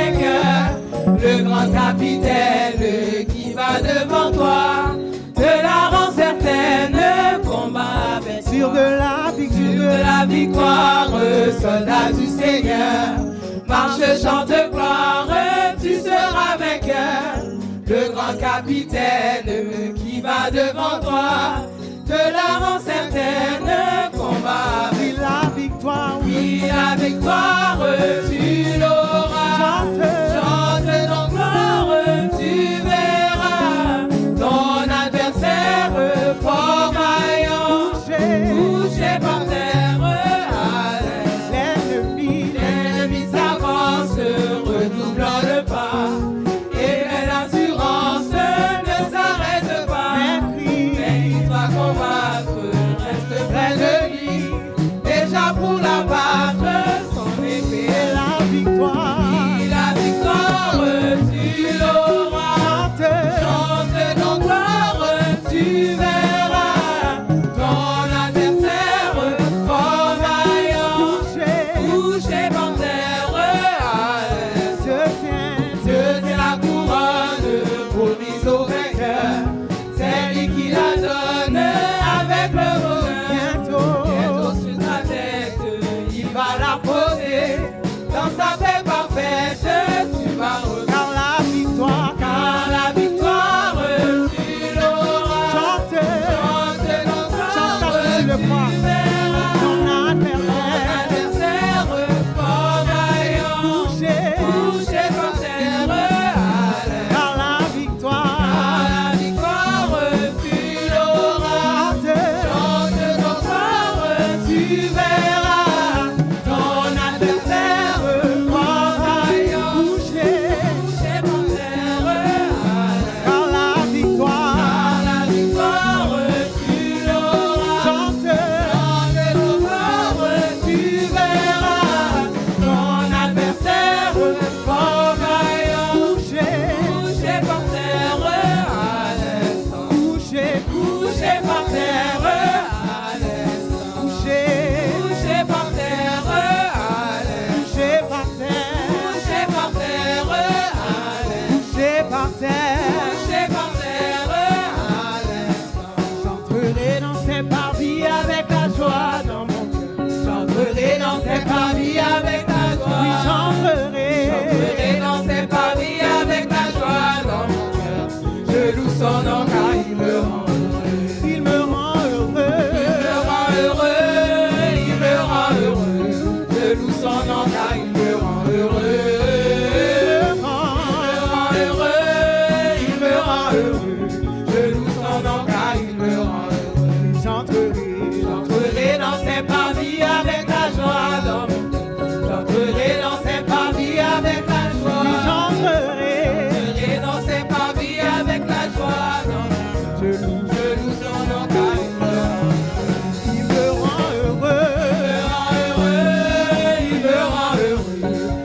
vainqueur, le grand capitaine qui va devant toi, te la rend certaine, combat avec toi. Sur de la victoire, soldat du Seigneur, marche, chante, gloire, tu seras vainqueur. Le grand capitaine qui va devant toi, te la rend certaine, combat avec toi. La victoire, oui, la victoire, tu l'auras. Chante ton gloire, tu verras ton adversaire fort vaillant, couché par terre à l'aise. L'ennemi s'avance, redoublant le pas, et l'assurance ne s'arrête pas. Mais il va combattre, reste près de lui, déjà pour la battre, son épée est la victoire. Oui, la victoire, tu l'auras. Chante ton gloire, tu verras ton adversaire fort vaillant, couché par terre à l'aise. Ce tient la couronne promise au vainqueur, c'est lui qui la donne avec le bonheur. Bientôt sur ta tête, il va la poser, dans sa paix parfaite, tu vas regarder. Car la victoire, tu l'auras. Chante ton gloire, tu verras ton adversaire fort vaillant, couché par terre à l'aise. Car la victoire, tu l'auras. Chante ton gloire, tu verras ton adversaire fort vaillant, couché par terre à l'aise. Car la victoire, tu l'auras. Chante ton gloire, tu verras ton adversaire fort vaillant, couché par terre à l'instant. Couché par terre à l'instant. Couché par terre à l'instant. Couché par terre à l'instant. Couché par terre à l'instant. J'entrerai dans ses parvis avec la joie dans mon cœur. J'entrerai dans ses parvis avec la joie. Oui, j'entrerai dans ses parvis avec la joie dans mon cœur. Je loue son nom car il me rend heureux. Il me rend heureux. Il me rend heureux. Je loue son nom car il me rend heureux. Il me rend heureux. Je loue son nom car il me rend heureux. J'entrerai dans ses parvis avec la joie dans mon cœur. J'entrerai dans ses parvis avec la joie. J'entrerai dans ses parvis avec la joie dans mon cœur. Je loue son nom car il me rend heureux. Il me rend heureux.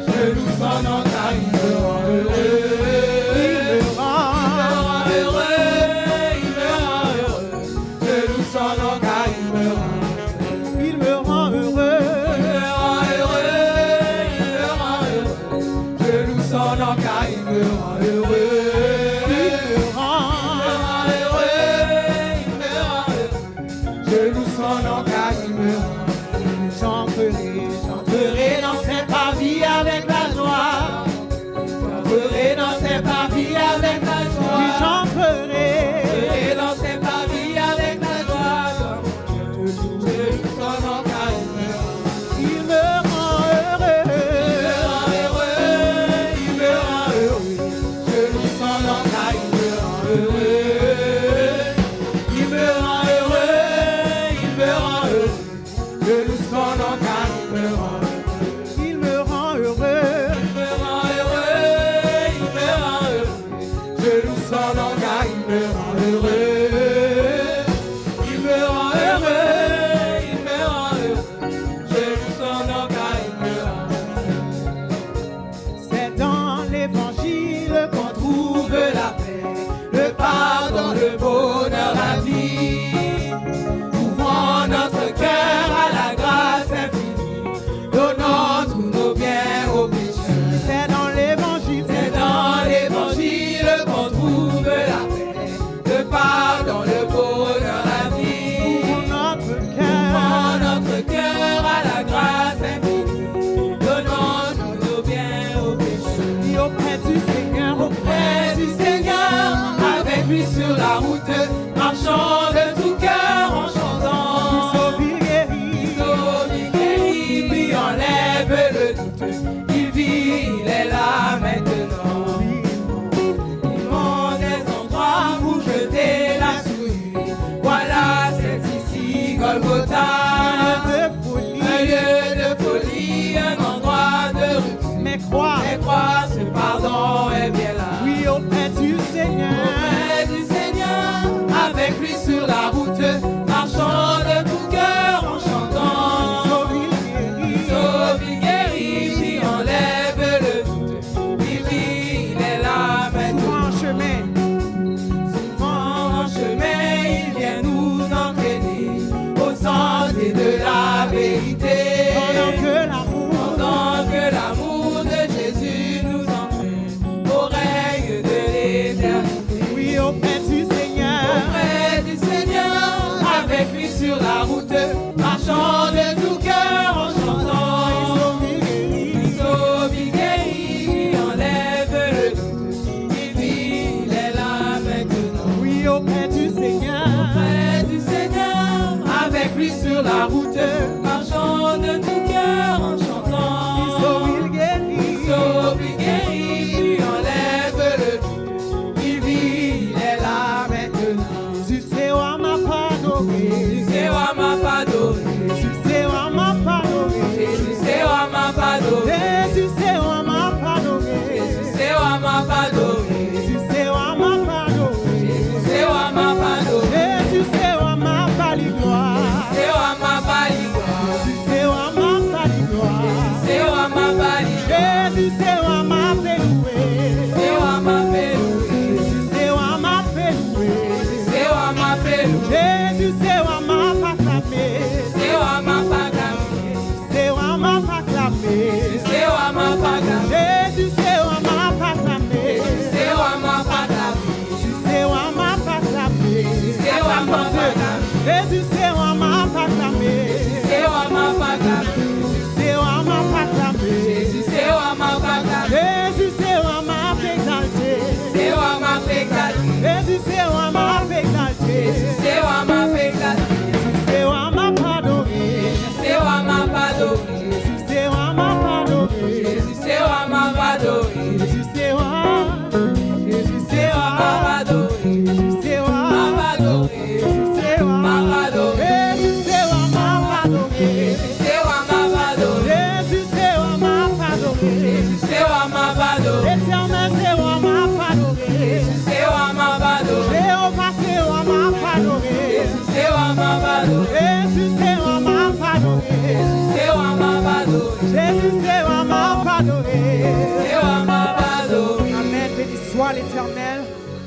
Je loue son nom car il me rend heureux. Il me rend heureux. Je loue son nom car il me rend heureux. Il me rend heureux. Je loue son nom car il me rend heureux. Je loue son nom car il me rend heureux. J'entrerai dans ses parvis avec la joie. J'entrerai dans ses parvis avec la joie. J'entrerai dans ses parvis avec la joie. Je loue son nom car il me rend heureux. Il me rend heureux. Je loue son nom car il me rend heureux. Il me rend heureux. Je loue son nom car il me rend heureux. Il me rend heureux. Je loue son nom car il me rend heureux. Il me rend heureux. Je loue son nom car il me rend heureux. C'est dans l'évangile qu'on trouve la paix, le pardon, le bonheur, la vie. Ouvrons notre cœur à la grâce infinie, donnons tous nos biens aux pécheurs. C'est dans l'évangile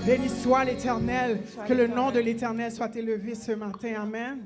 Béni soit l'Éternel. Que le nom de l'Éternel soit élevé ce matin. Amen.